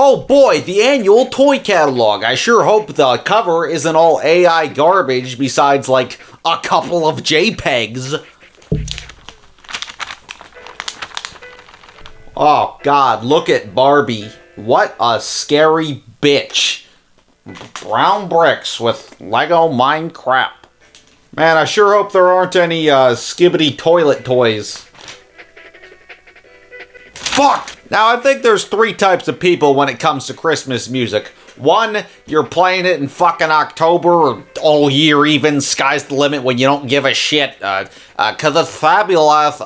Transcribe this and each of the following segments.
Oh boy, the annual toy catalog. I sure hope the cover isn't all AI garbage besides like a couple of JPEGs. Oh god, look at Barbie. What a scary bitch. Brown bricks with Lego Minecraft. Man, I sure hope there aren't any skibbity toilet toys. Fuck! Now, I think there's 3 types of people when it comes to Christmas music. 1, you're playing it in fucking October or all year even, sky's the limit when you don't give a shit, cause it's fabulous.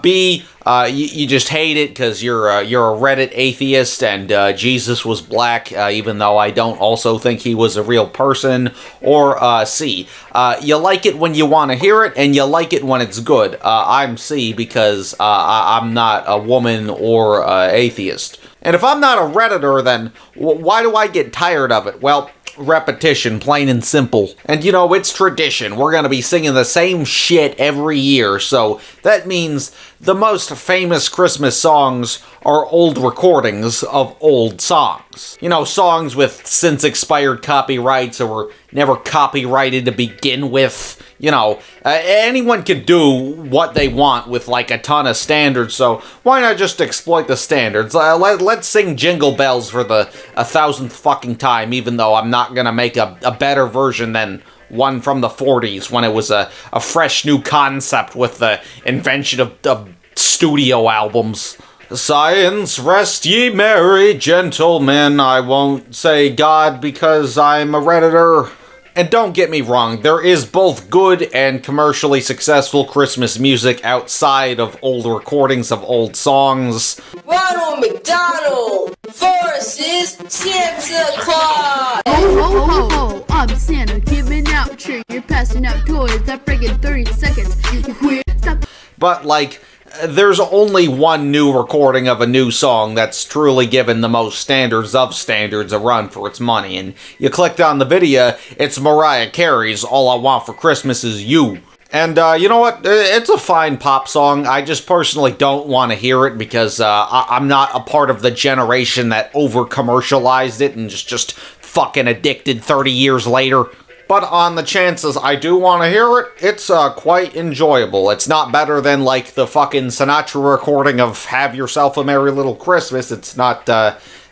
B, you just hate it because you're a Reddit atheist and Jesus was black, even though I don't also think he was a real person. Or C, you like it when you want to hear it and you like it when it's good. I'm C because I'm not a woman or atheist. And if I'm not a Redditor, then why do I get tired of it? Well, repetition, plain and simple. And you know, it's tradition. We're gonna be singing the same shit every year, so that means the most famous Christmas songs are old recordings of old songs. You know, songs with since expired copyrights or were never copyrighted to begin with. You know, anyone can do what they want with like a ton of standards, so why not just exploit the standards? Let's sing Jingle Bells for the 1,000th fucking time, even though I'm not gonna make a better version than one from the 40s when it was a fresh new concept with the invention of studio albums. Science, rest ye merry gentlemen. I won't say God because I'm a Redditor. And don't get me wrong, there is both good and commercially successful Christmas music outside of old recordings of old songs. Ronald McDonald versus Santa Claus! Ho, ho, ho, ho, I'm Santa, giving out cheer. You're passing out toys, that friggin' 30 seconds. You quit, stop. But, like, there's only one new recording of a new song that's truly given the most standards of standards a run for its money, and you clicked on the video, it's Mariah Carey's All I Want for Christmas Is You. And you know what, it's a fine pop song. I just personally don't want to hear it because I'm not a part of the generation that over-commercialized it and just fucking addicted 30 years later. But on the chances I do want to hear it, it's quite enjoyable. It's not better than, like, the fucking Sinatra recording of Have Yourself a Merry Little Christmas. It's not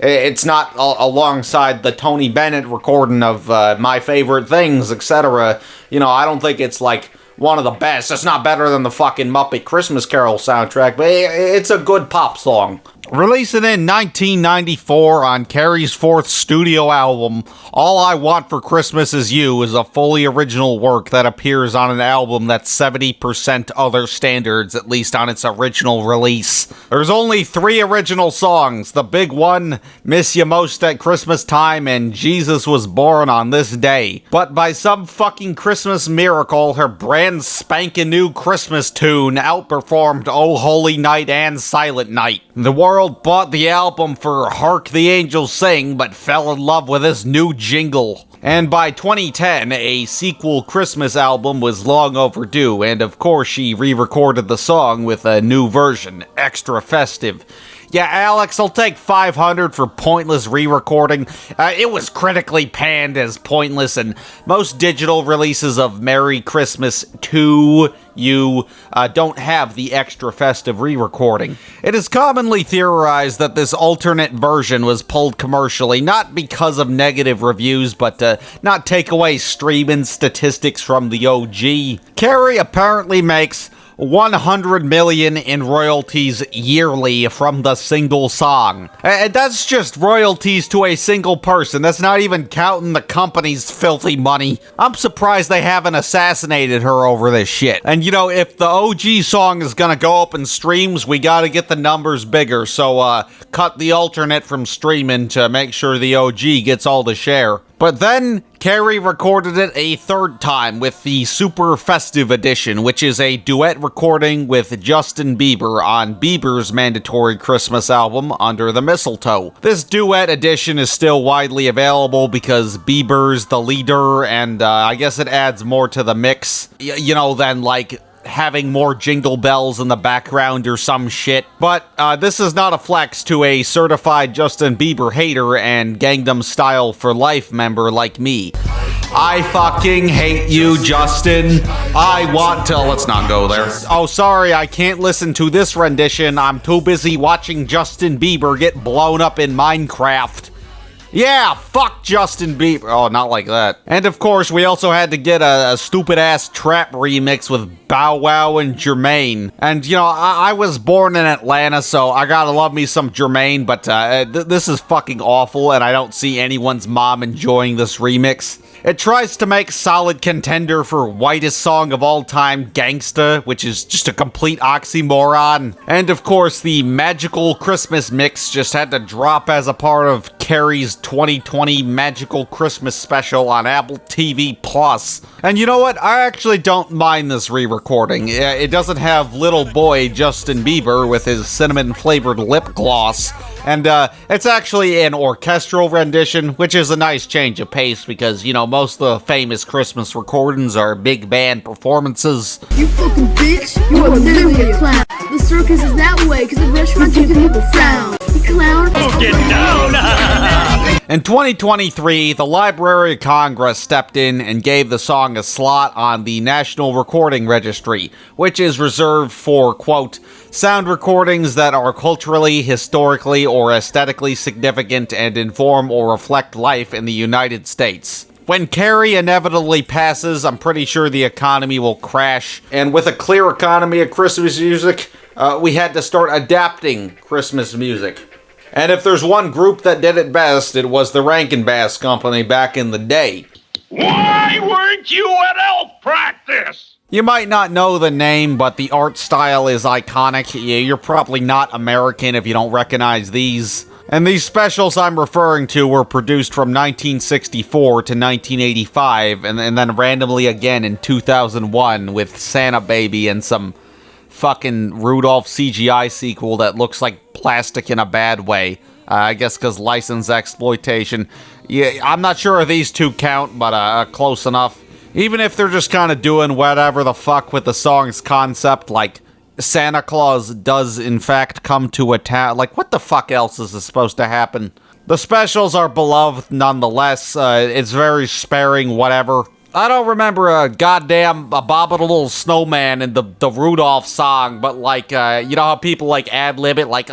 alongside the Tony Bennett recording of My Favorite Things, etc. You know, I don't think it's, like, one of the best. It's not better than the fucking Muppet Christmas Carol soundtrack, but it's a good pop song. Releasing in 1994 on Carey's 4th studio album, All I Want for Christmas Is You is a fully original work that appears on an album that's 70% other standards, at least on its original release. There's only 3 original songs, the big one, Miss You Most at Christmas Time, and Jesus Was Born on This Day. But by some fucking Christmas miracle, her brand spanking new Christmas tune outperformed Oh Holy Night and Silent Night. The world bought the album for Hark the Angels Sing, but fell in love with this new jingle. And by 2010, a sequel Christmas album was long overdue, and of course she re-recorded the song with a new version, extra festive. Yeah, Alex, I'll take 500 for pointless re-recording. It was critically panned as pointless, and most digital releases of Merry Christmas 2 don't have the extra festive re-recording. It is commonly theorized that this alternate version was pulled commercially, not because of negative reviews, but to not take away streaming statistics from the OG. Carey apparently makes 100 million in royalties yearly from the single song. And that's just royalties to a single person. That's not even counting the company's filthy money. I'm surprised they haven't assassinated her over this shit. And you know, if the OG song is gonna go up in streams, we gotta get the numbers bigger. So cut the alternate from streaming to make sure the OG gets all the share. But then, Carey recorded it a 3rd time with the Super Festive Edition, which is a duet recording with Justin Bieber on Bieber's mandatory Christmas album, Under the Mistletoe. This duet edition is still widely available because Bieber's the leader, and I guess it adds more to the mix, you know, than, like, having more jingle bells in the background or some shit. But this is not a flex to a certified Justin Bieber hater and Gangnam Style for Life member like me. I fucking hate you, Justin. I want to... Let's not go there. Oh, sorry, I can't listen to this rendition. I'm too busy watching Justin Bieber get blown up in Minecraft. Yeah, fuck Justin Bieber. Oh, not like that. And of course, we also had to get a stupid-ass trap remix with Bow Wow and Jermaine. And, you know, I was born in Atlanta, so I gotta love me some Jermaine, but this is fucking awful, and I don't see anyone's mom enjoying this remix. It tries to make solid contender for whitest song of all time, Gangsta, which is just a complete oxymoron. And of course, the magical Christmas mix just had to drop as a part of Carey's 2020 Magical Christmas Special on Apple TV+. And you know what? I actually don't mind this re-recording. It doesn't have little boy Justin Bieber with his cinnamon-flavored lip gloss. And it's actually an orchestral rendition, which is a nice change of pace because, you know, most of the famous Christmas recordings are big band performances. You fucking bitch! You are literally a clown. The circus is that way because the restaurant's making people frown. You clown. Get down! In 2023, the Library of Congress stepped in and gave the song a slot on the National Recording Registry, which is reserved for, quote, sound recordings that are culturally, historically, or aesthetically significant and inform or reflect life in the United States. When Carey inevitably passes, I'm pretty sure the economy will crash. And with a clear economy of Christmas music, we had to start adapting Christmas music. And if there's one group that did it best, it was the Rankin Bass Company back in the day. Why weren't you at elf practice? You might not know the name, but the art style is iconic. You're probably not American if you don't recognize these. And these specials I'm referring to were produced from 1964 to 1985, and then randomly again in 2001 with Santa Baby and some fucking Rudolph CGI sequel that looks like plastic in a bad way. I guess because license exploitation. Yeah, I'm not sure if these two count, but close enough. Even if they're just kind of doing whatever the fuck with the song's concept, like Santa Claus does in fact come to a town. Like, what the fuck else is supposed to happen? The specials are beloved nonetheless. It's very sparing, whatever. I don't remember a goddamn abominable snowman in the Rudolph song, but like, you know how people like ad-lib it, like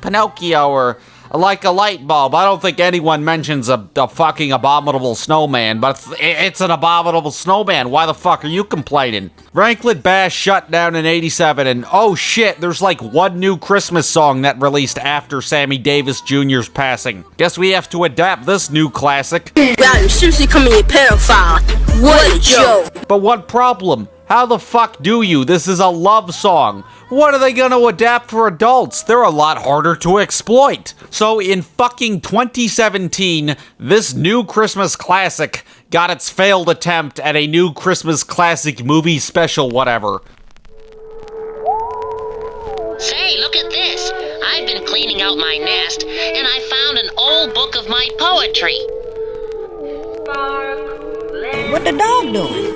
Pinocchio or like a light bulb. I don't think anyone mentions a fucking abominable snowman, but it's an abominable snowman. Why the fuck are you complaining? Rankin Bass shut down in 87, and oh shit, there's like one new Christmas song that released after Sammy Davis Jr.'s passing. Guess we have to adapt this new classic. Wow, you seriously call me a pedophile? What a joke! But what problem? How the fuck do you? This is a love song. What are they gonna adapt for adults? They're a lot harder to exploit. So in fucking 2017, this new Christmas classic got its failed attempt at a new Christmas classic movie special whatever. Say, look at this. I've been cleaning out my nest, and I found an old book of my poetry. What the dog doing?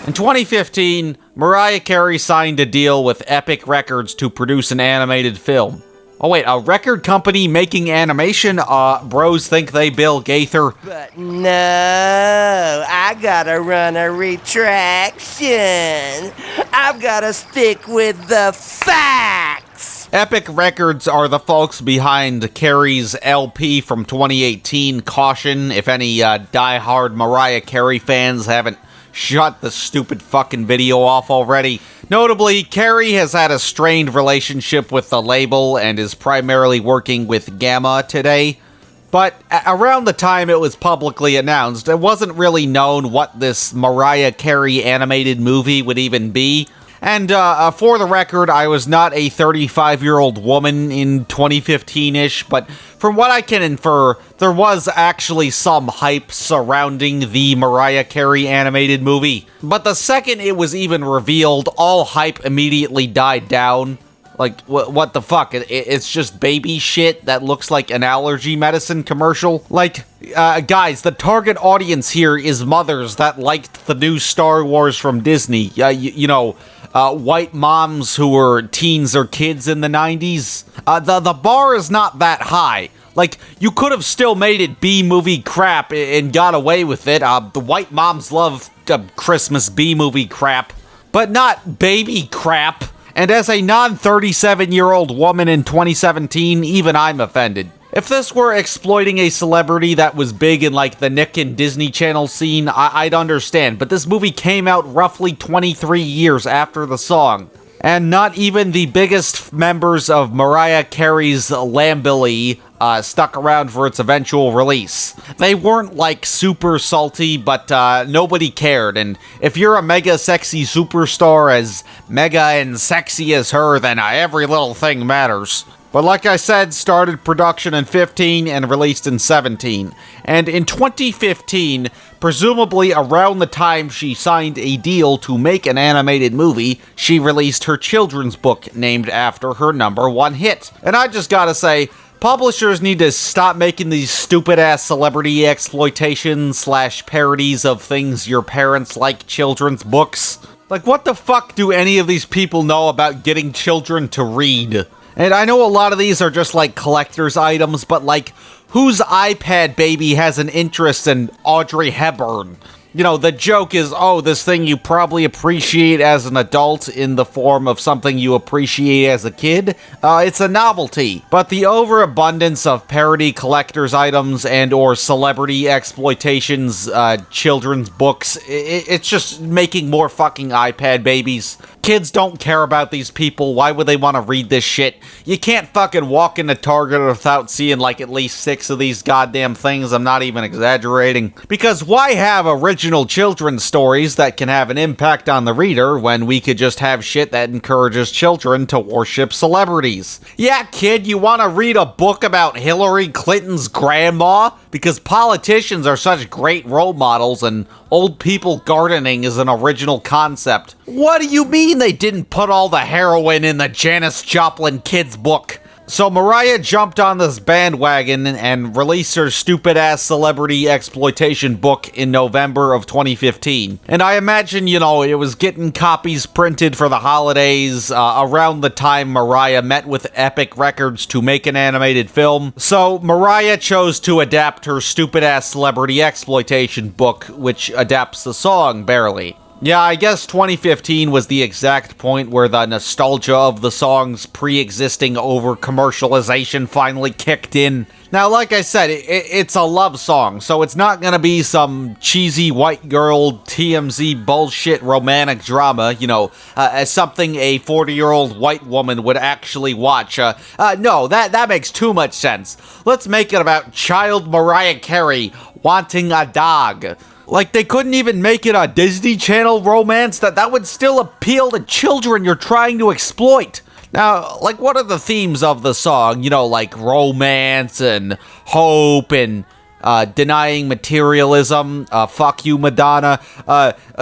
In 2015, Mariah Carey signed a deal with Epic Records to produce an animated film. Oh wait, a record company making animation? Bros think they Bill Gaither. But no, I gotta run a retraction. I've gotta stick with the facts. Epic Records are the folks behind Carey's LP from 2018, Caution, if any die-hard Mariah Carey fans haven't shut the stupid fucking video off already. Notably, Carey has had a strained relationship with the label and is primarily working with Gamma today. But around the time it was publicly announced, it wasn't really known what this Mariah Carey animated movie would even be. And for the record, I was not a 35-year-old woman in 2015-ish, but from what I can infer, there was actually some hype surrounding the Mariah Carey animated movie. But the second it was even revealed, all hype immediately died down. Like, what the fuck? It's just baby shit that looks like an allergy medicine commercial? Like, guys, the target audience here is mothers that liked the new Star Wars from Disney. White moms who were teens or kids in the 90s. The bar is not that high. Like, you could have still made it B-movie crap and got away with it. The white moms love Christmas B-movie crap, but not baby crap. And as a non-37-year-old woman in 2017, even I'm offended. If this were exploiting a celebrity that was big in, like, the Nick and Disney Channel scene, I'd understand. But this movie came out roughly 23 years after the song. And not even the biggest members of Mariah Carey's Lambilly stuck around for its eventual release. They weren't, like, super salty, but nobody cared. And if you're a mega sexy superstar as mega and sexy as her, then every little thing matters. But like I said, started production in 15 and released in 17. And in 2015, presumably around the time she signed a deal to make an animated movie, she released her children's book named after her #1 hit. And I just gotta say, publishers need to stop making these stupid-ass celebrity exploitation/parodies of things your parents like children's books. Like, what the fuck do any of these people know about getting children to read? And I know a lot of these are just, like, collector's items, but, like, whose iPad baby has an interest in Audrey Hepburn? You know, the joke is, oh, this thing you probably appreciate as an adult in the form of something you appreciate as a kid. It's a novelty. But the overabundance of parody collector's items and or celebrity exploitations, children's books, it's just making more fucking iPad babies. Kids don't care about these people. Why would they want to read this shit? You can't fucking walk into Target without seeing, like, at least 6 of these goddamn things. I'm not even exaggerating. Because why have original children's stories that can have an impact on the reader when we could just have shit that encourages children to worship celebrities? Yeah, kid, you want to read a book about Hillary Clinton's grandma? Because politicians are such great role models and old people gardening is an original concept. What do you mean they didn't put all the heroin in the Janis Joplin kids book? So Mariah jumped on this bandwagon and released her stupid-ass celebrity exploitation book in November of 2015. And I imagine, it was getting copies printed for the holidays around the time Mariah met with Epic Records to make an animated film. So Mariah chose to adapt her stupid-ass celebrity exploitation book, which adapts the song barely. Yeah, I guess 2015 was the exact point where the nostalgia of the song's pre-existing over-commercialization finally kicked in. Now, like I said, it's a love song, so it's not gonna be some cheesy white girl TMZ bullshit romantic drama, as something a 40-year-old white woman would actually watch. No, that makes too much sense. Let's make it about child Mariah Carey wanting a dog. Like, they couldn't even make it a Disney Channel romance? That would still appeal to children you're trying to exploit. Now, like, what are the themes of the song? Like romance and hope and denying materialism. Fuck you, Madonna.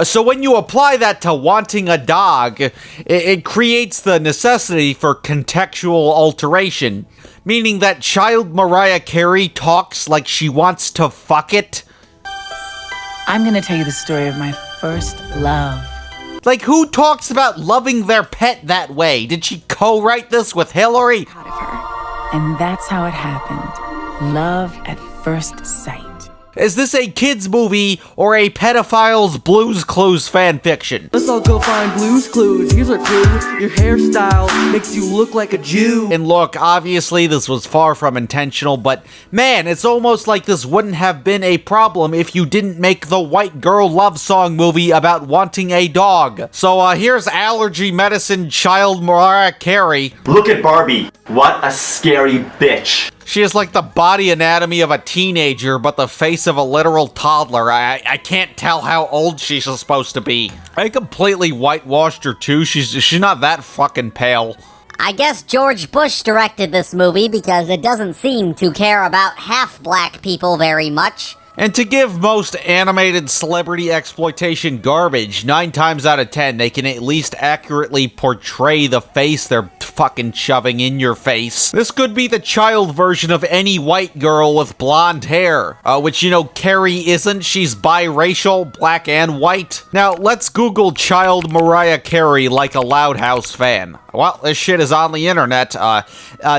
So when you apply that to wanting a dog, it creates the necessity for contextual alteration. Meaning that child Mariah Carey talks like she wants to fuck it. I'm gonna tell you the story of my first love. Like, who talks about loving their pet that way? Did she co-write this with Hillary? Out of her. And that's how it happened. Love at first sight. Is this a kid's movie or a pedophile's Blue's Clues fanfiction? Let's all go find Blue's Clues. Here's our clue. Your hairstyle makes you look like a Jew. And look, obviously this was far from intentional, but man, it's almost like this wouldn't have been a problem if you didn't make the white girl love song movie about wanting a dog. So here's allergy medicine child Mariah Carey. Look at Barbie. What a scary bitch. She has like the body anatomy of a teenager, but the face of a literal toddler. I can't tell how old she's supposed to be. I completely whitewashed her too. She's not that fucking pale. I guess George Bush directed this movie because it doesn't seem to care about half-black people very much. And to give most animated celebrity exploitation garbage, 9 times out of 10, they can at least accurately portray the face they're fucking shoving in your face. This could be the child version of any white girl with blonde hair, which, you know, Carey isn't. She's biracial, black and white. Now, let's Google child Mariah Carey like a Loud House fan. Well, this shit is on the internet.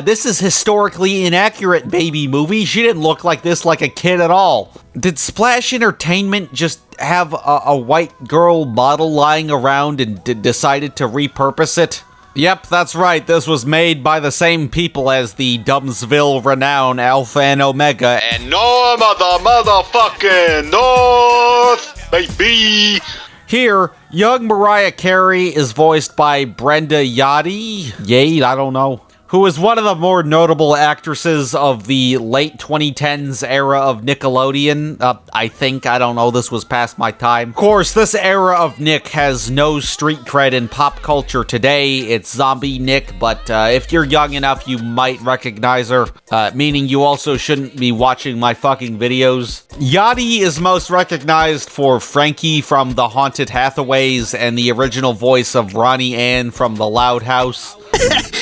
This is historically inaccurate baby movie. She didn't look like this like a kid at all. Did Splash Entertainment just have a white girl model lying around and decided to repurpose it? Yep, that's right. This was made by the same people as the Dumbsville renown Alpha and Omega and Norm of the motherfucking North, baby. Here, young Mariah Carey is voiced by Brenda Yade, I don't know, who is one of the more notable actresses of the late 2010s era of Nickelodeon. I don't know, this was past my time. Of course, this era of Nick has no street cred in pop culture today. It's zombie Nick, but if you're young enough, you might recognize her, meaning you also shouldn't be watching my fucking videos. Yachty is most recognized for Frankie from The Haunted Hathaways and the original voice of Ronnie Ann from The Loud House.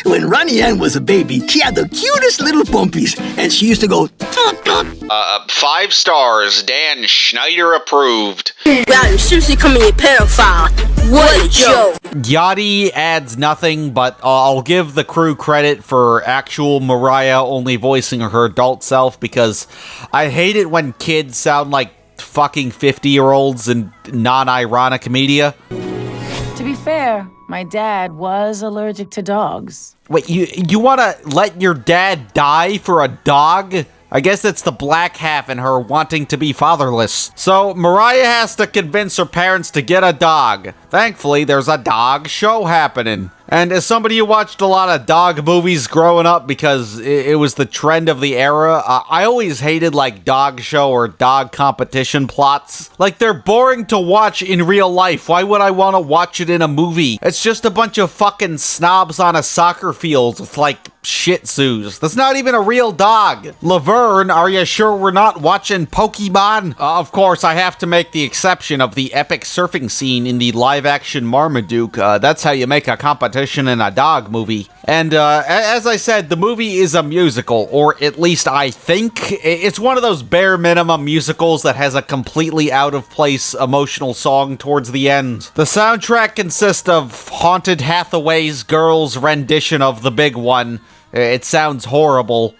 When Ronnie Ann was a baby, she had the cutest little bumpies, and she used to go, 5 stars, Dan Schneider approved. Wow, you seriously call me a pedophile. What a joke. Yachty adds nothing, but I'll give the crew credit for actual Mariah only voicing her adult self, because I hate it when kids sound like fucking 50-year-olds in non-ironic media. To be fair, my dad was allergic to dogs. Wait, you wanna let your dad die for a dog? I guess it's the black half in her wanting to be fatherless. So Mariah has to convince her parents to get a dog. Thankfully, there's a dog show happening. And as somebody who watched a lot of dog movies growing up because it was the trend of the era, I always hated like dog show or dog competition plots. Like, they're boring to watch in real life. Why would I want to watch it in a movie? It's just a bunch of fucking snobs on a soccer field with like Shih Tzus. That's not even a real dog. Laverne, are you sure we're not watching Pokemon? Of course, I have to make the exception of the epic surfing scene in the live-action Marmaduke. That's how you make a competition in a dog movie. And as I said, the movie is a musical, or at least I think. It's one of those bare minimum musicals that has a completely out-of-place emotional song towards the end. The soundtrack consists of Haunted Hathaway's girl's rendition of The Big One. It sounds horrible.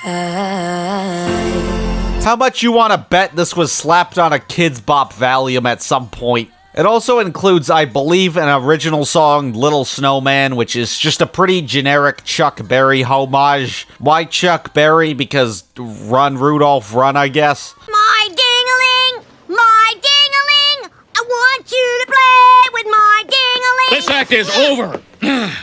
How much you want to bet this was slapped on a Kidz Bop Valium at some point? It also includes, I believe, an original song, Little Snowman, which is just a pretty generic Chuck Berry homage. Why Chuck Berry? Because Run, Rudolph, run, I guess. My ding-a-ling! My ding-a-ling! I want you to play with my ding-a-ling! This act is over.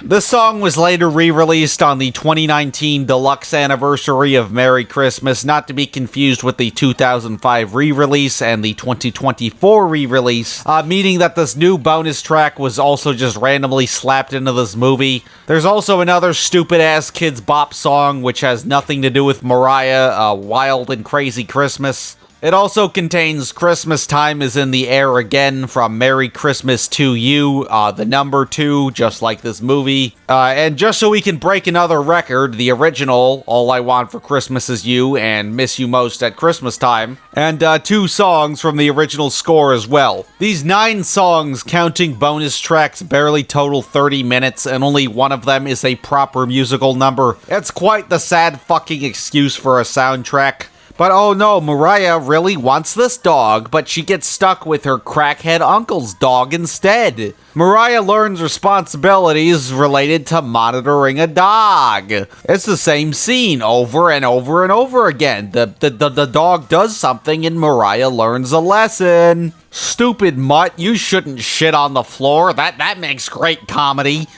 This song was later re-released on the 2019 deluxe anniversary of Merry Christmas, not to be confused with the 2005 re-release and the 2024 re-release, meaning that this new bonus track was also just randomly slapped into this movie. There's also another stupid-ass Kidz Bop song which has nothing to do with Mariah, Wild and Crazy Christmas. It also contains Christmas Time is in the Air Again from Merry Christmas to You, the number 2, just like this movie. And just so we can break another record, the original, All I Want for Christmas Is You and Miss You Most at Christmas Time, and 2 songs from the original score as well. These 9 songs, counting bonus tracks, barely total 30 minutes, and only one of them is a proper musical number. It's quite the sad fucking excuse for a soundtrack. But oh no, Mariah really wants this dog, but she gets stuck with her crackhead uncle's dog instead. Mariah learns responsibilities related to monitoring a dog. It's the same scene over and over and over again. The dog does something and Mariah learns a lesson. Stupid mutt, you shouldn't shit on the floor. That makes great comedy.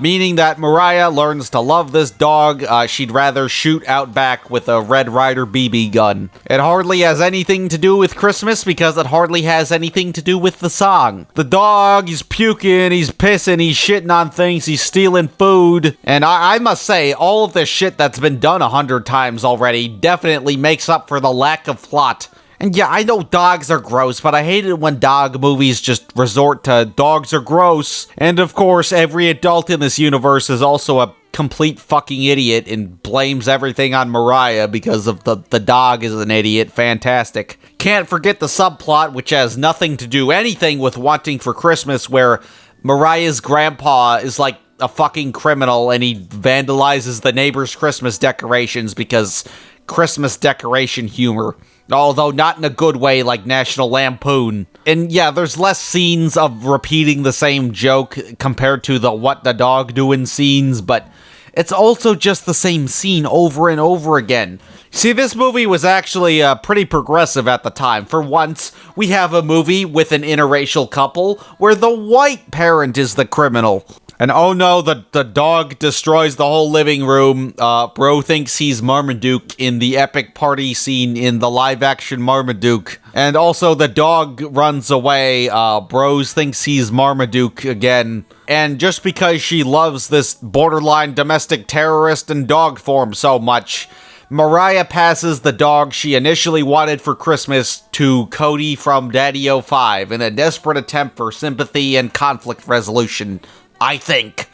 Meaning that Mariah learns to love this dog. She'd rather shoot out back with a Red Ryder BB gun. It hardly has anything to do with Christmas because it hardly has anything to do with the song. The dog, he's puking, he's pissing, he's shitting on things, he's stealing food. And I must say, all of this shit that's been done 100 times already definitely makes up for the lack of plot. And yeah, I know dogs are gross, but I hate it when dog movies just resort to dogs are gross. And of course, every adult in this universe is also a complete fucking idiot and blames everything on Mariah because of the dog is an idiot. Fantastic. Can't forget the subplot, which has nothing to do anything with Wanting for Christmas, where Mariah's grandpa is like a fucking criminal and he vandalizes the neighbor's Christmas decorations because Christmas decoration humor. Although not in a good way like National Lampoon. And yeah, there's less scenes of repeating the same joke compared to the what the dog doing scenes, but it's also just the same scene over and over again. See, this movie was actually pretty progressive at the time. For once, we have a movie with an interracial couple where the white parent is the criminal. And oh no, the dog destroys the whole living room. Bro thinks he's Marmaduke in the epic party scene in the live-action Marmaduke. And also the dog runs away. Bros thinks he's Marmaduke again. And just because she loves this borderline domestic terrorist in dog form so much, Mariah passes the dog she initially wanted for Christmas to Cody from Daddy-O-5 in a desperate attempt for sympathy and conflict resolution. I think.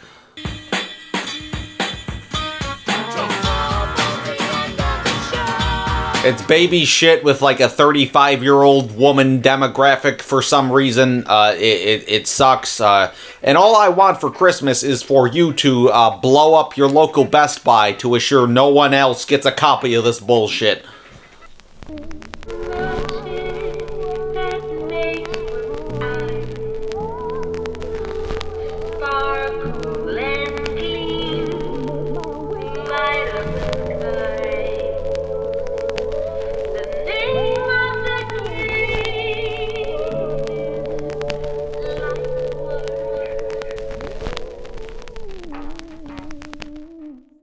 It's baby shit with like a 35-year-old woman demographic for some reason. It sucks. And all I want for Christmas is for you to blow up your local Best Buy to assure no one else gets a copy of this bullshit.